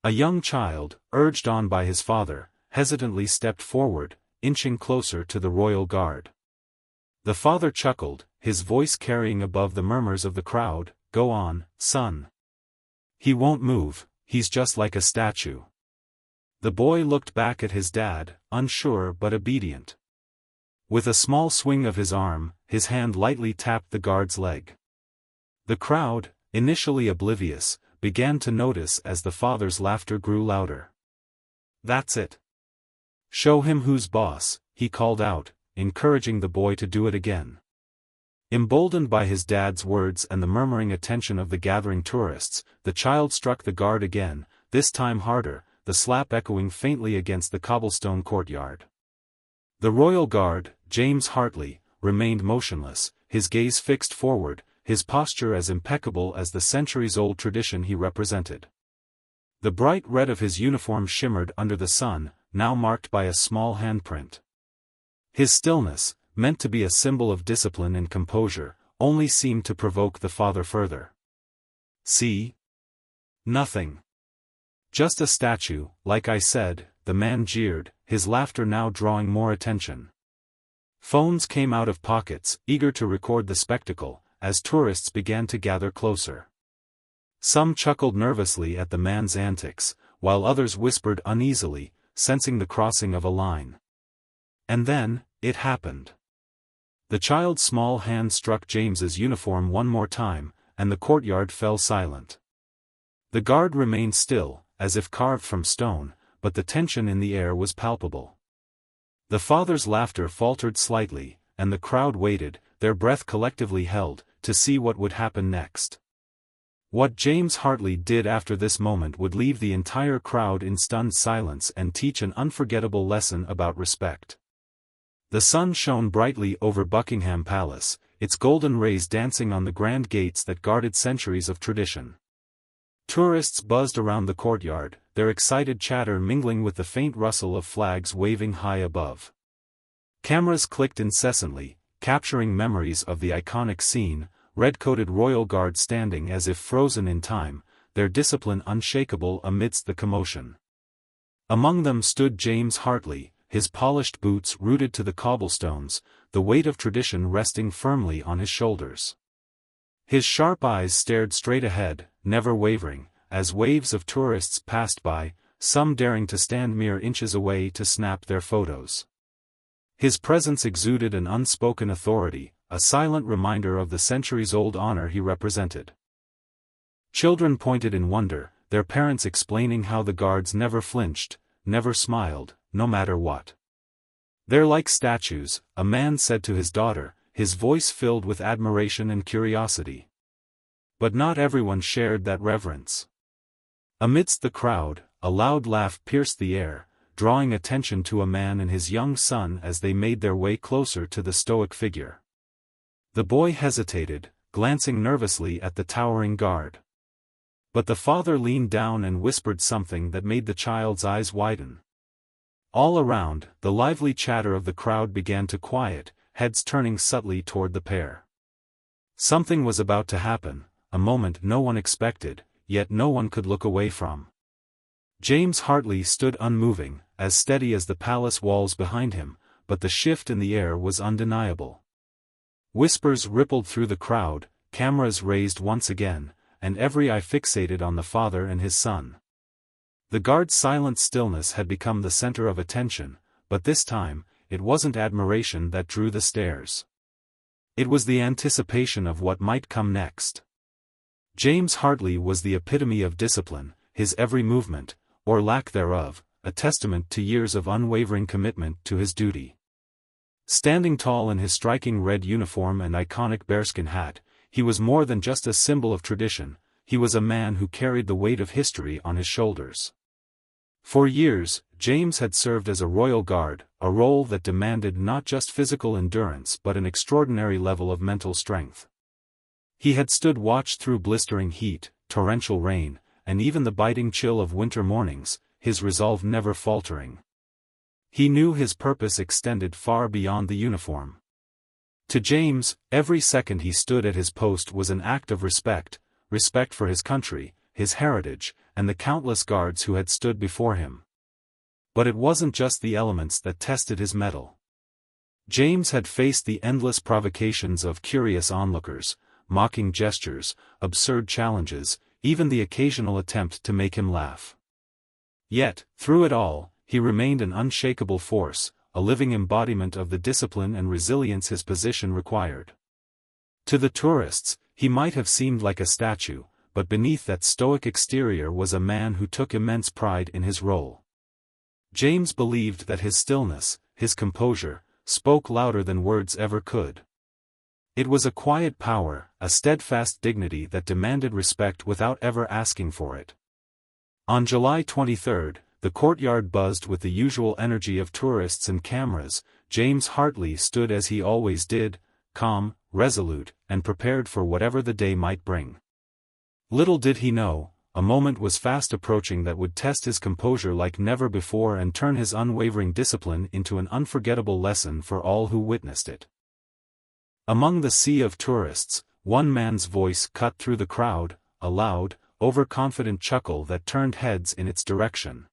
A young child, urged on by his father, hesitantly stepped forward, inching closer to the royal guard. The father chuckled, his voice carrying above the murmurs of the crowd, "Go on, son. He won't move, he's just like a statue." The boy looked back at his dad, unsure but obedient. With a small swing of his arm, his hand lightly tapped the guard's leg. The crowd, initially oblivious, began to notice as the father's laughter grew louder. "That's it. Show him who's boss," he called out, encouraging the boy to do it again. Emboldened by his dad's words and the murmuring attention of the gathering tourists, the child struck the guard again, this time harder, the slap echoing faintly against the cobblestone courtyard. The royal guard, James Hartley, remained motionless, his gaze fixed forward, his posture as impeccable as the centuries-old tradition he represented. The bright red of his uniform shimmered under the sun, now marked by a small handprint. His stillness, meant to be a symbol of discipline and composure, only seemed to provoke the father further. "See? Nothing. Just a statue, like I said," the man jeered, his laughter now drawing more attention. Phones came out of pockets, eager to record the spectacle, as tourists began to gather closer. Some chuckled nervously at the man's antics, while others whispered uneasily, sensing the crossing of a line. And then, it happened. The child's small hand struck James's uniform one more time, and the courtyard fell silent. The guard remained still, as if carved from stone, but the tension in the air was palpable. The father's laughter faltered slightly, and the crowd waited, their breath collectively held, to see what would happen next. What James Hartley did after this moment would leave the entire crowd in stunned silence and teach an unforgettable lesson about respect. The sun shone brightly over Buckingham Palace, its golden rays dancing on the grand gates that guarded centuries of tradition. Tourists buzzed around the courtyard, their excited chatter mingling with the faint rustle of flags waving high above. Cameras clicked incessantly, capturing memories of the iconic scene, red-coated royal guard standing as if frozen in time, their discipline unshakable amidst the commotion. Among them stood James Hartley, his polished boots rooted to the cobblestones, the weight of tradition resting firmly on his shoulders. His sharp eyes stared straight ahead, never wavering, as waves of tourists passed by, some daring to stand mere inches away to snap their photos. His presence exuded an unspoken authority, a silent reminder of the centuries-old honor he represented. Children pointed in wonder, their parents explaining how the guards never flinched, never smiled, no matter what. "They're like statues," a man said to his daughter, his voice filled with admiration and curiosity. But not everyone shared that reverence. Amidst the crowd, a loud laugh pierced the air, drawing attention to a man and his young son as they made their way closer to the stoic figure. The boy hesitated, glancing nervously at the towering guard. But the father leaned down and whispered something that made the child's eyes widen. All around, the lively chatter of the crowd began to quiet, heads turning subtly toward the pair. Something was about to happen, a moment no one expected, yet no one could look away from. James Hartley stood unmoving, as steady as the palace walls behind him, but the shift in the air was undeniable. Whispers rippled through the crowd, cameras raised once again, and every eye fixated on the father and his son. The guard's silent stillness had become the center of attention, but this time, it wasn't admiration that drew the stares. It was the anticipation of what might come next. James Hartley was the epitome of discipline, his every movement, or lack thereof, a testament to years of unwavering commitment to his duty. Standing tall in his striking red uniform and iconic bearskin hat, he was more than just a symbol of tradition, he was a man who carried the weight of history on his shoulders. For years, James had served as a royal guard, a role that demanded not just physical endurance but an extraordinary level of mental strength. He had stood watch through blistering heat, torrential rain, and even the biting chill of winter mornings, his resolve never faltering. He knew his purpose extended far beyond the uniform. To James, every second he stood at his post was an act of respect, respect for his country, his heritage, and the countless guards who had stood before him. But it wasn't just the elements that tested his mettle. James had faced the endless provocations of curious onlookers, mocking gestures, absurd challenges, even the occasional attempt to make him laugh. Yet, through it all, he remained an unshakable force, a living embodiment of the discipline and resilience his position required. To the tourists, he might have seemed like a statue, but beneath that stoic exterior was a man who took immense pride in his role. James believed that his stillness, his composure, spoke louder than words ever could. It was a quiet power, a steadfast dignity that demanded respect without ever asking for it. On July 23, the courtyard buzzed with the usual energy of tourists and cameras. James Hartley stood as he always did, calm, resolute, and prepared for whatever the day might bring. Little did he know, a moment was fast approaching that would test his composure like never before and turn his unwavering discipline into an unforgettable lesson for all who witnessed it. Among the sea of tourists, one man's voice cut through the crowd, a loud, overconfident chuckle that turned heads in its direction.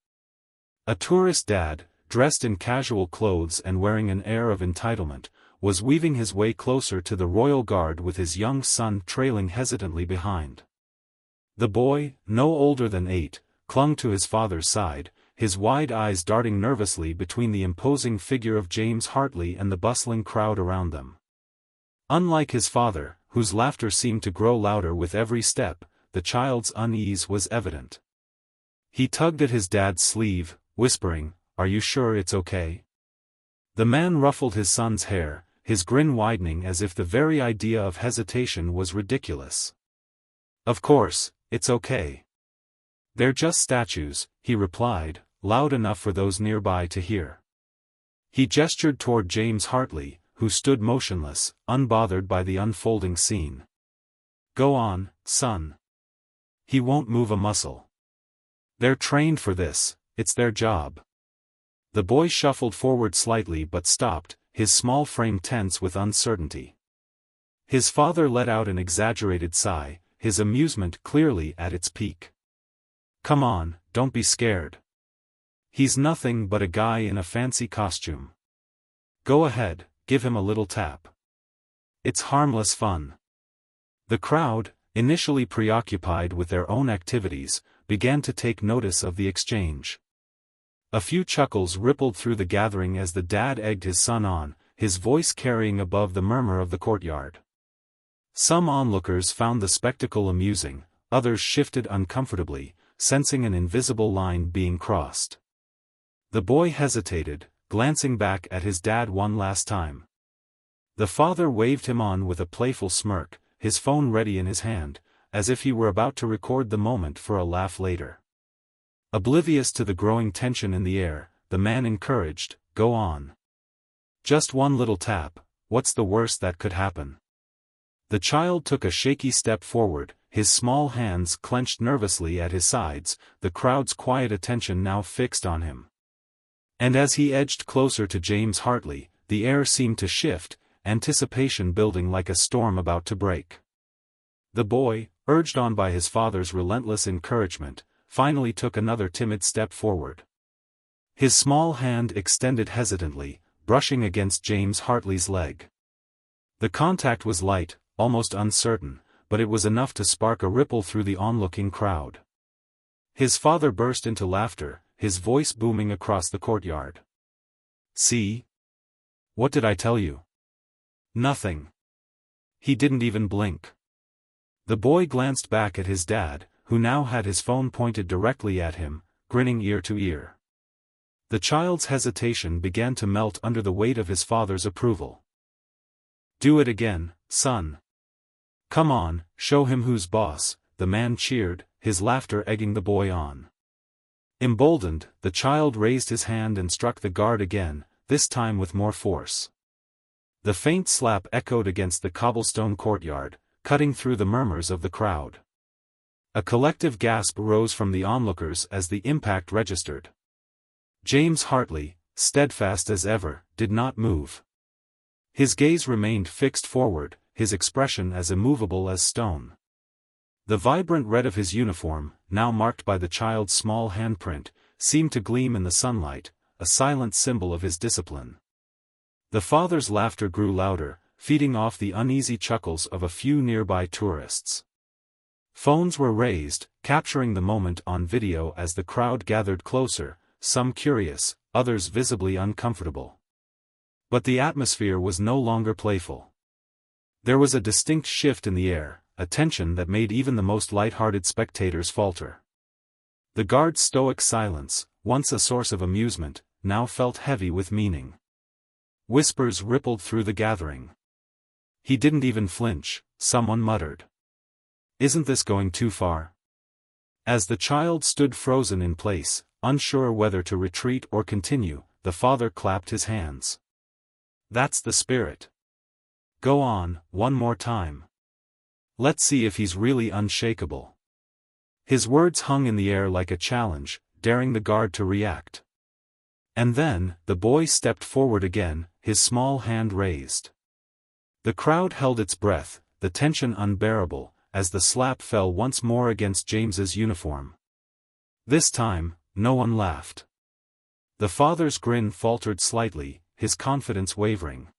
A tourist dad, dressed in casual clothes and wearing an air of entitlement, was weaving his way closer to the royal guard with his young son trailing hesitantly behind. The boy, no older than 8, clung to his father's side, his wide eyes darting nervously between the imposing figure of James Hartley and the bustling crowd around them. Unlike his father, whose laughter seemed to grow louder with every step, the child's unease was evident. He tugged at his dad's sleeve, whispering, "Are you sure it's okay?" The man ruffled his son's hair, his grin widening as if the very idea of hesitation was ridiculous. "Of course, it's okay. They're just statues," he replied, loud enough for those nearby to hear. He gestured toward James Hartley, who stood motionless, unbothered by the unfolding scene. "Go on, son. He won't move a muscle. They're trained for this, it's their job." The boy shuffled forward slightly but stopped, his small frame tense with uncertainty. His father let out an exaggerated sigh, his amusement clearly at its peak. "Come on, don't be scared. He's nothing but a guy in a fancy costume. Go ahead, give him a little tap. It's harmless fun." The crowd, initially preoccupied with their own activities, began to take notice of the exchange. A few chuckles rippled through the gathering as the dad egged his son on, his voice carrying above the murmur of the courtyard. Some onlookers found the spectacle amusing, others shifted uncomfortably, sensing an invisible line being crossed. The boy hesitated, glancing back at his dad one last time. The father waved him on with a playful smirk, his phone ready in his hand, as if he were about to record the moment for a laugh later. Oblivious to the growing tension in the air, the man encouraged, "Go on. Just one little tap, what's the worst that could happen?" The child took a shaky step forward, his small hands clenched nervously at his sides, the crowd's quiet attention now fixed on him. And as he edged closer to James Hartley, the air seemed to shift, anticipation building like a storm about to break. The boy, urged on by his father's relentless encouragement, finally took another timid step forward. His small hand extended hesitantly, brushing against James Hartley's leg. The contact was light, almost uncertain, but it was enough to spark a ripple through the onlooking crowd. His father burst into laughter, his voice booming across the courtyard. "See? What did I tell you? Nothing." He didn't even blink. The boy glanced back at his dad, who now had his phone pointed directly at him, grinning ear to ear. The child's hesitation began to melt under the weight of his father's approval. "Do it again, son. Come on, show him who's boss," the man cheered, his laughter egging the boy on. Emboldened, the child raised his hand and struck the guard again, this time with more force. The faint slap echoed against the cobblestone courtyard, cutting through the murmurs of the crowd. A collective gasp rose from the onlookers as the impact registered. James Hartley, steadfast as ever, did not move. His gaze remained fixed forward, his expression as immovable as stone. The vibrant red of his uniform, now marked by the child's small handprint, seemed to gleam in the sunlight, a silent symbol of his discipline. The father's laughter grew louder, feeding off the uneasy chuckles of a few nearby tourists. Phones were raised, capturing the moment on video as the crowd gathered closer, some curious, others visibly uncomfortable. But the atmosphere was no longer playful. There was a distinct shift in the air, a tension that made even the most light-hearted spectators falter. The guard's stoic silence, once a source of amusement, now felt heavy with meaning. Whispers rippled through the gathering. "He didn't even flinch," someone muttered. "Isn't this going too far?" As the child stood frozen in place, unsure whether to retreat or continue, the father clapped his hands. "That's the spirit. Go on, one more time. Let's see if he's really unshakable." His words hung in the air like a challenge, daring the guard to react. And then, the boy stepped forward again, his small hand raised. The crowd held its breath, the tension unbearable, as the slap fell once more against James's uniform. This time, no one laughed. The father's grin faltered slightly, his confidence wavering.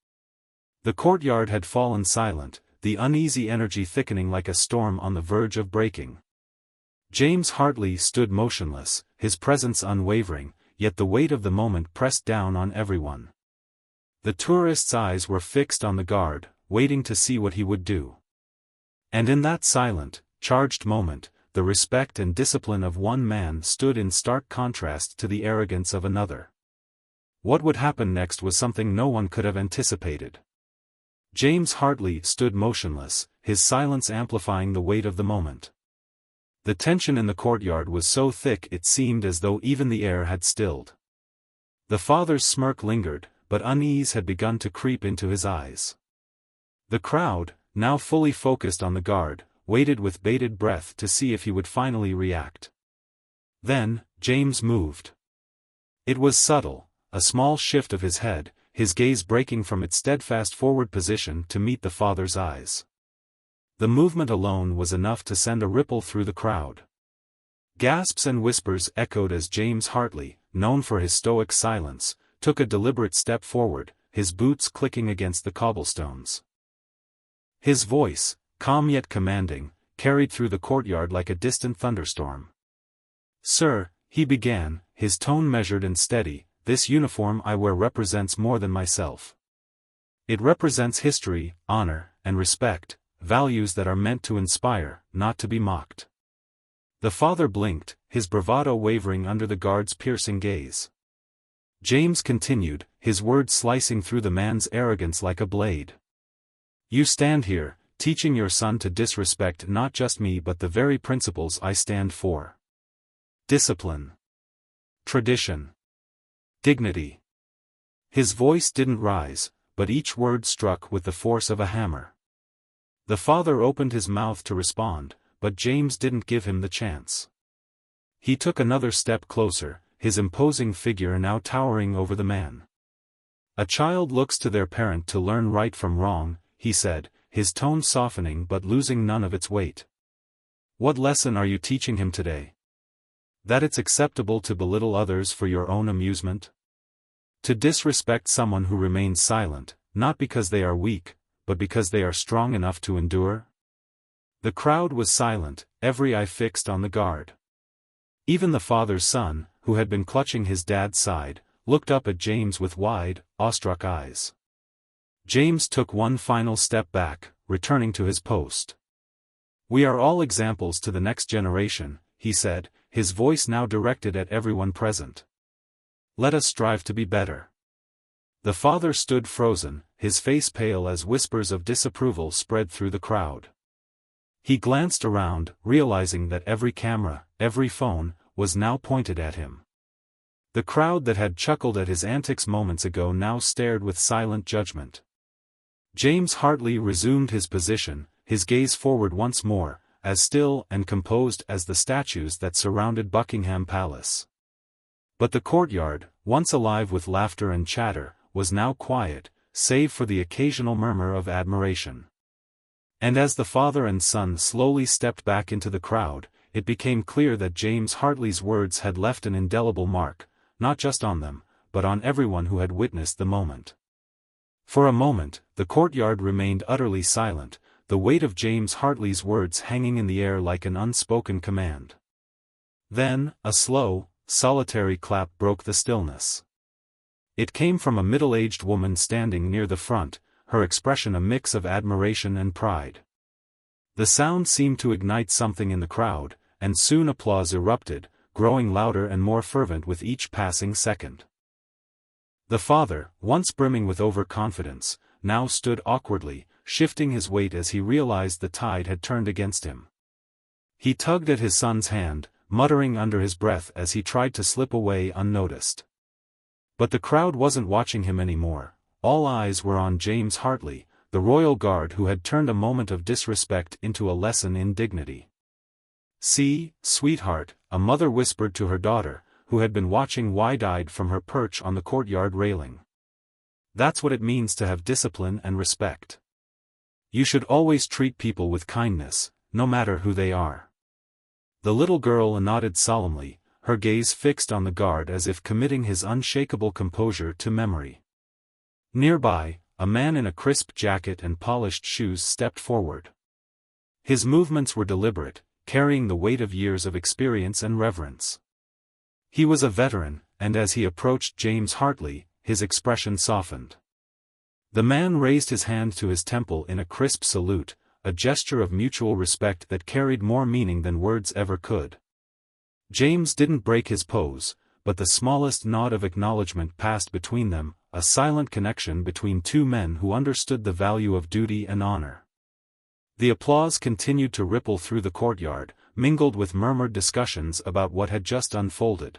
The courtyard had fallen silent, the uneasy energy thickening like a storm on the verge of breaking. James Hartley stood motionless, his presence unwavering, yet the weight of the moment pressed down on everyone. The tourists' eyes were fixed on the guard, waiting to see what he would do. And in that silent, charged moment, the respect and discipline of one man stood in stark contrast to the arrogance of another. What would happen next was something no one could have anticipated. James Hartley stood motionless, his silence amplifying the weight of the moment. The tension in the courtyard was so thick it seemed as though even the air had stilled. The father's smirk lingered, but unease had begun to creep into his eyes. The crowd, now fully focused on the guard, waited with bated breath to see if he would finally react. Then, James moved. It was subtle, a small shift of his head, his gaze breaking from its steadfast forward position to meet the father's eyes. The movement alone was enough to send a ripple through the crowd. Gasps and whispers echoed as James Hartley, known for his stoic silence, took a deliberate step forward, his boots clicking against the cobblestones. His voice, calm yet commanding, carried through the courtyard like a distant thunderstorm. "Sir," he began, his tone measured and steady, "this uniform I wear represents more than myself. It represents history, honor, and respect, values that are meant to inspire, not to be mocked." The father blinked, his bravado wavering under the guard's piercing gaze. James continued, his words slicing through the man's arrogance like a blade. "You stand here, teaching your son to disrespect not just me but the very principles I stand for. Discipline. Tradition. Dignity." His voice didn't rise, but each word struck with the force of a hammer. The father opened his mouth to respond, but James didn't give him the chance. He took another step closer, his imposing figure now towering over the man. "A child looks to their parent to learn right from wrong," he said, his tone softening but losing none of its weight. "What lesson are you teaching him today? That it's acceptable to belittle others for your own amusement? To disrespect someone who remains silent, not because they are weak, but because they are strong enough to endure?" The crowd was silent, every eye fixed on the guard. Even the father's son, who had been clutching his dad's side, looked up at James with wide, awestruck eyes. James took one final step back, returning to his post. "We are all examples to the next generation," he said, his voice now directed at everyone present. "Let us strive to be better." The father stood frozen, his face pale as whispers of disapproval spread through the crowd. He glanced around, realizing that every camera, every phone, was now pointed at him. The crowd that had chuckled at his antics moments ago now stared with silent judgment. James Hartley resumed his position, his gaze forward once more, as still and composed as the statues that surrounded Buckingham Palace. But the courtyard, once alive with laughter and chatter, was now quiet, save for the occasional murmur of admiration. And as the father and son slowly stepped back into the crowd, it became clear that James Hartley's words had left an indelible mark, not just on them, but on everyone who had witnessed the moment. For a moment, the courtyard remained utterly silent, the weight of James Hartley's words hanging in the air like an unspoken command. Then, a slow, solitary clap broke the stillness. It came from a middle-aged woman standing near the front, her expression a mix of admiration and pride. The sound seemed to ignite something in the crowd, and soon applause erupted, growing louder and more fervent with each passing second. The father, once brimming with overconfidence, now stood awkwardly, shifting his weight as he realized the tide had turned against him. He tugged at his son's hand, muttering under his breath as he tried to slip away unnoticed. But the crowd wasn't watching him anymore. All eyes were on James Hartley, the royal guard who had turned a moment of disrespect into a lesson in dignity. "See, sweetheart," a mother whispered to her daughter, who had been watching wide-eyed from her perch on the courtyard railing. "That's what it means to have discipline and respect. You should always treat people with kindness, no matter who they are." The little girl nodded solemnly, her gaze fixed on the guard as if committing his unshakable composure to memory. Nearby, a man in a crisp jacket and polished shoes stepped forward. His movements were deliberate, carrying the weight of years of experience and reverence. He was a veteran, and as he approached James Hartley, his expression softened. The man raised his hand to his temple in a crisp salute, a gesture of mutual respect that carried more meaning than words ever could. James didn't break his pose, but the smallest nod of acknowledgement passed between them, a silent connection between two men who understood the value of duty and honor. The applause continued to ripple through the courtyard, mingled with murmured discussions about what had just unfolded.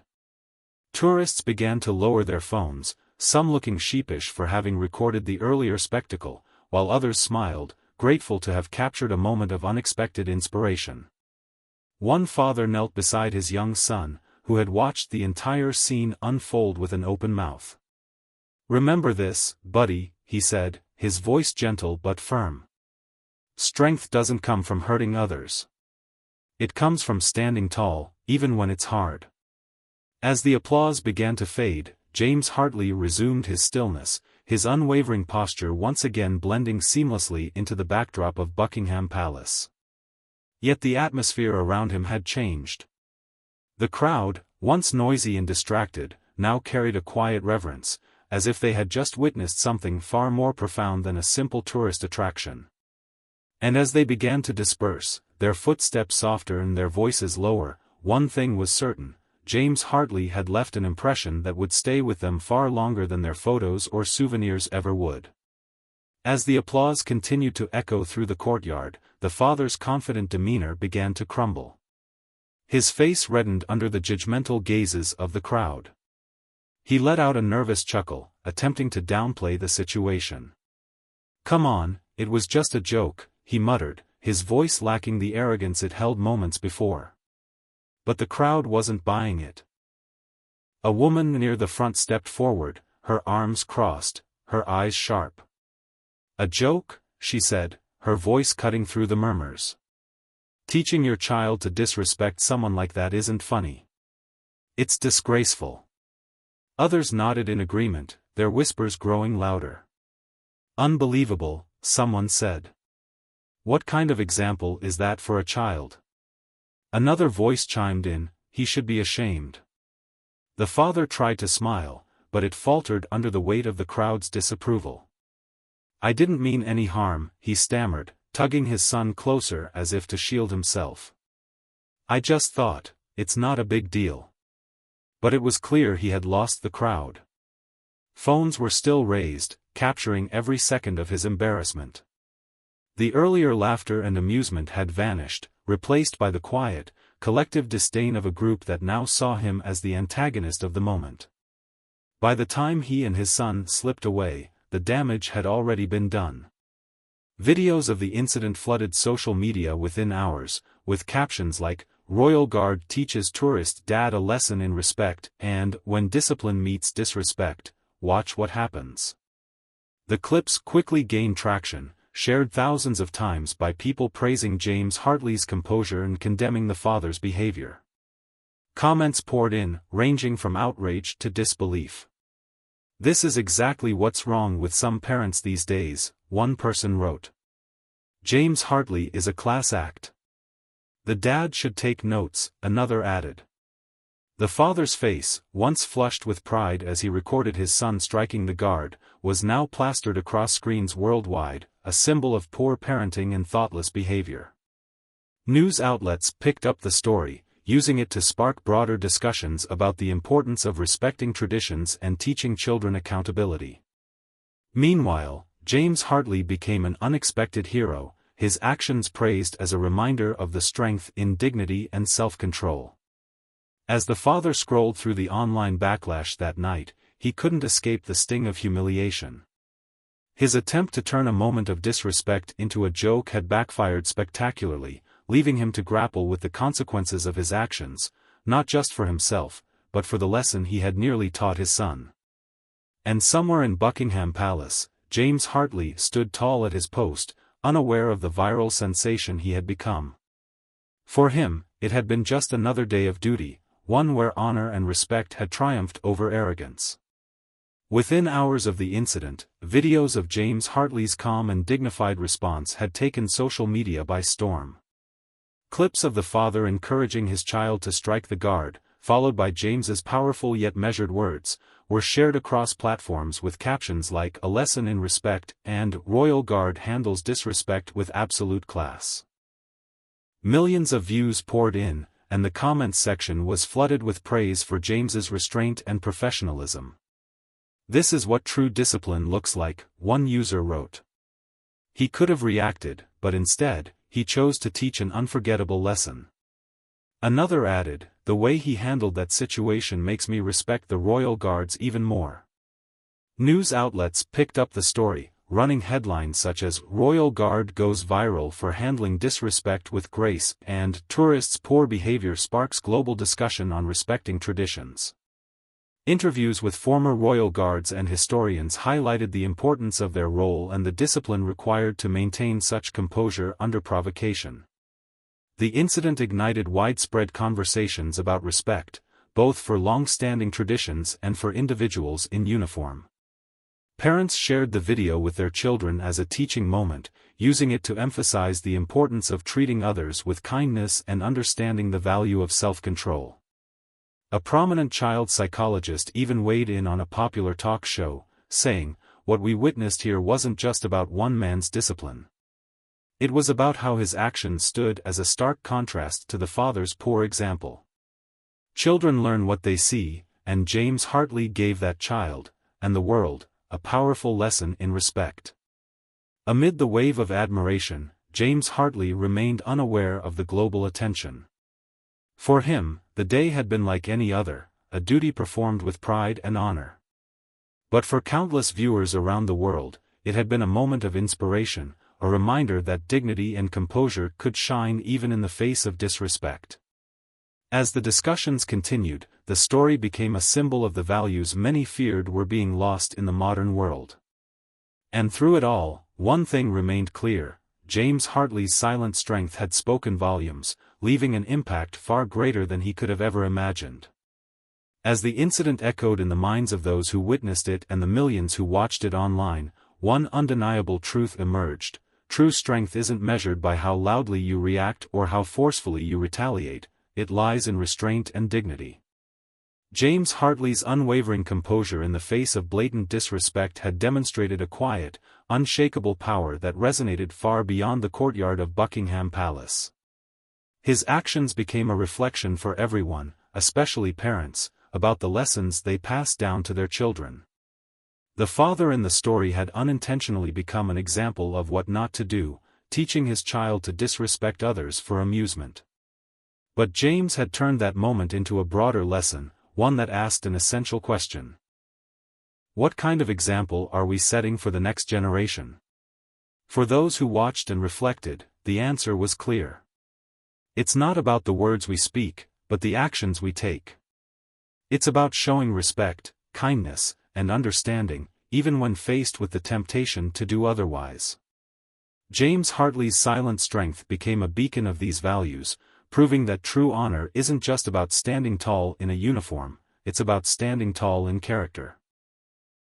Tourists began to lower their phones, some looking sheepish for having recorded the earlier spectacle, while others smiled, grateful to have captured a moment of unexpected inspiration. One father knelt beside his young son, who had watched the entire scene unfold with an open mouth. "Remember this, buddy," he said, his voice gentle but firm. "Strength doesn't come from hurting others. It comes from standing tall, even when it's hard." As the applause began to fade, James Hartley resumed his stillness, his unwavering posture once again blending seamlessly into the backdrop of Buckingham Palace. Yet the atmosphere around him had changed. The crowd, once noisy and distracted, now carried a quiet reverence, as if they had just witnessed something far more profound than a simple tourist attraction. And as they began to disperse, their footsteps softer and their voices lower, one thing was certain: James Hartley had left an impression that would stay with them far longer than their photos or souvenirs ever would. As the applause continued to echo through the courtyard, the father's confident demeanor began to crumble. His face reddened under the judgmental gazes of the crowd. He let out a nervous chuckle, attempting to downplay the situation. "Come on, it was just a joke," he muttered, his voice lacking the arrogance it held moments before. But the crowd wasn't buying it. A woman near the front stepped forward, her arms crossed, her eyes sharp. "A joke?" she said, her voice cutting through the murmurs. "Teaching your child to disrespect someone like that isn't funny. It's disgraceful." Others nodded in agreement, their whispers growing louder. "Unbelievable," someone said. "What kind of example is that for a child?" Another voice chimed in, "He should be ashamed." The father tried to smile, but it faltered under the weight of the crowd's disapproval. "I didn't mean any harm," he stammered, tugging his son closer as if to shield himself. "I just thought, it's not a big deal." But it was clear he had lost the crowd. Phones were still raised, capturing every second of his embarrassment. The earlier laughter and amusement had vanished, replaced by the quiet, collective disdain of a group that now saw him as the antagonist of the moment. By the time he and his son slipped away, the damage had already been done. Videos of the incident flooded social media within hours, with captions like, "Royal Guard teaches tourist dad a lesson in respect," and, "When discipline meets disrespect, watch what happens." The clips quickly gained traction, shared thousands of times by people praising James Hartley's composure and condemning the father's behavior. Comments poured in, ranging from outrage to disbelief. "This is exactly what's wrong with some parents these days," one person wrote. "James Hartley is a class act. The dad should take notes," another added. The father's face, once flushed with pride as he recorded his son striking the guard, was now plastered across screens worldwide, a symbol of poor parenting and thoughtless behavior. News outlets picked up the story, using it to spark broader discussions about the importance of respecting traditions and teaching children accountability. Meanwhile, James Hartley became an unexpected hero, his actions praised as a reminder of the strength in dignity and self-control. As the father scrolled through the online backlash that night, he couldn't escape the sting of humiliation. His attempt to turn a moment of disrespect into a joke had backfired spectacularly, leaving him to grapple with the consequences of his actions, not just for himself, but for the lesson he had nearly taught his son. And somewhere in Buckingham Palace, James Hartley stood tall at his post, unaware of the viral sensation he had become. For him, it had been just another day of duty, one where honor and respect had triumphed over arrogance. Within hours of the incident, videos of James Hartley's calm and dignified response had taken social media by storm. Clips of the father encouraging his child to strike the guard, followed by James's powerful yet measured words, were shared across platforms with captions like "A lesson in respect" and "Royal Guard handles disrespect with absolute class." Millions of views poured in, and the comments section was flooded with praise for James's restraint and professionalism. "This is what true discipline looks like," one user wrote. He could have reacted, but instead, he chose to teach an unforgettable lesson. Another added, "The way he handled that situation makes me respect the Royal Guards even more." News outlets picked up the story, running headlines such as "Royal Guard goes viral for handling disrespect with grace" and "Tourists' poor behavior sparks global discussion on respecting traditions." Interviews with former Royal Guards and historians highlighted the importance of their role and the discipline required to maintain such composure under provocation. The incident ignited widespread conversations about respect, both for long-standing traditions and for individuals in uniform. Parents shared the video with their children as a teaching moment, using it to emphasize the importance of treating others with kindness and understanding the value of self-control. A prominent child psychologist even weighed in on a popular talk show, saying, "What we witnessed here wasn't just about one man's discipline. It was about how his actions stood as a stark contrast to the father's poor example." Children learn what they see, and James Hartley gave that child, and the world, a powerful lesson in respect. Amid the wave of admiration, James Hartley remained unaware of the global attention. For him, the day had been like any other, a duty performed with pride and honor. But for countless viewers around the world, it had been a moment of inspiration, a reminder that dignity and composure could shine even in the face of disrespect. As the discussions continued, the story became a symbol of the values many feared were being lost in the modern world. And through it all, one thing remained clear: James Hartley's silent strength had spoken volumes, leaving an impact far greater than he could have ever imagined. As the incident echoed in the minds of those who witnessed it and the millions who watched it online, one undeniable truth emerged: true strength isn't measured by how loudly you react or how forcefully you retaliate, it lies in restraint and dignity. James Hartley's unwavering composure in the face of blatant disrespect had demonstrated a quiet, unshakable power that resonated far beyond the courtyard of Buckingham Palace. His actions became a reflection for everyone, especially parents, about the lessons they passed down to their children. The father in the story had unintentionally become an example of what not to do, teaching his child to disrespect others for amusement. But James had turned that moment into a broader lesson, one that asked an essential question. What kind of example are we setting for the next generation? For those who watched and reflected, the answer was clear. It's not about the words we speak, but the actions we take. It's about showing respect, kindness, and understanding, even when faced with the temptation to do otherwise. James Hartley's silent strength became a beacon of these values, proving that true honor isn't just about standing tall in a uniform, it's about standing tall in character.